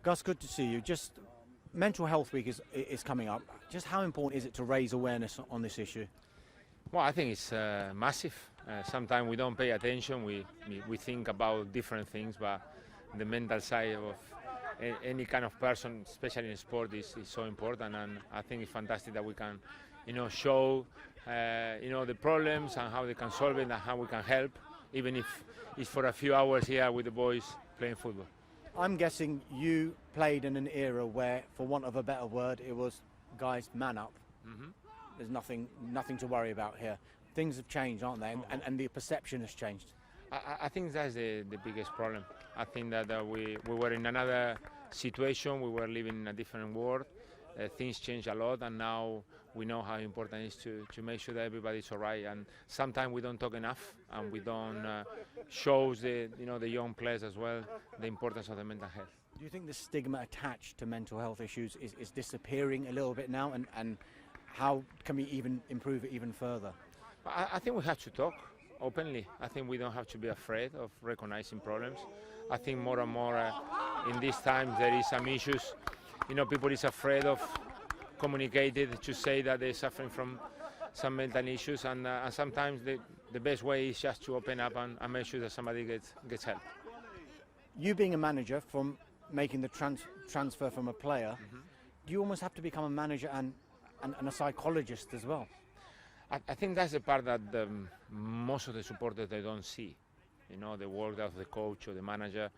Gus, good to see you. Just Mental Health Week is coming up. Just how important is it to raise awareness on this issue? Well, I think it's massive. Sometimes we don't pay attention. We think about different things, but the mental side of any kind of person, especially in sport, is so important. And I think it's fantastic that we can, show, the problems and how they can solve it and how we can help, even if it's for a few hours here with the boys playing football. I'm guessing you played in an era where, for want of a better word, it was, guys, man up. Mm-hmm. There's nothing to worry about here. Things have changed, aren't they? And the perception has changed. I think that's the biggest problem. I think that we were in another situation. We were living in a different world. Things changed a lot, and now we know how important it is to make sure that everybody's all right. And sometimes we don't talk enough, and we don't show the young players as well the importance of the mental health. Do you think the stigma attached to mental health issues is disappearing a little bit now? And how can we even improve it even further? I think we have to talk openly. I think we don't have to be afraid of recognizing problems. I think more and more in these times there is some issues. People is afraid of communicating to say that they're suffering from some mental issues, and sometimes the best way is just to open up and make sure that somebody gets help. You being a manager, from making the transfer from a player, do you almost have to become a manager and a psychologist as well? I think that's the part that most of the supporters they don't see. The work of the coach or the manager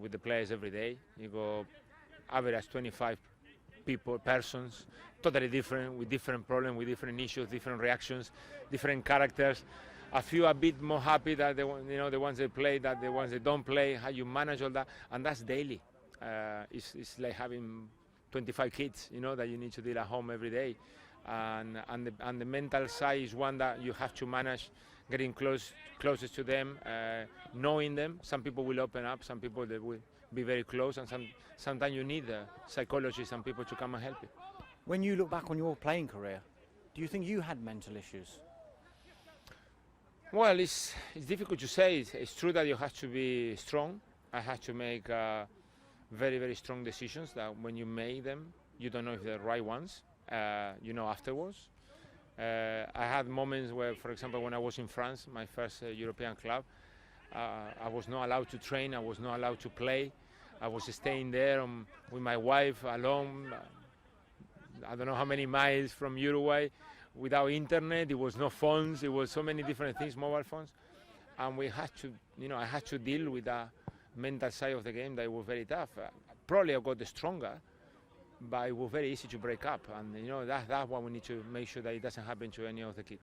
with the players every day. You go average 25 persons, totally different, with different problems, with different issues, different reactions, different characters. A few a bit more happy that the ones they play, that the ones that don't play. How you manage all that, and that's daily. It's like having 25 kids, that you need to deal at home every day. And the mental side is one that you have to manage, getting closest to them, knowing them. Some people will open up, some people they will be very close, and sometimes you need psychologists and people to come and help you. When you look back on your playing career, do you think you had mental issues? Well, it's difficult to say. It's true that you have to be strong. I had to make very, very strong decisions that when you make them, you don't know if they're the right ones. Afterwards. I had moments where, for example, when I was in France, my first European club, I was not allowed to train, I was not allowed to play. I was staying there with my wife alone, I don't know how many miles from Uruguay, without internet. It was no phones, it was so many different things, mobile phones. And we had to, I had to deal with the mental side of the game that was very tough. Probably I got stronger, but it was very easy to break up, and that's what we need to make sure that it doesn't happen to any of the kids.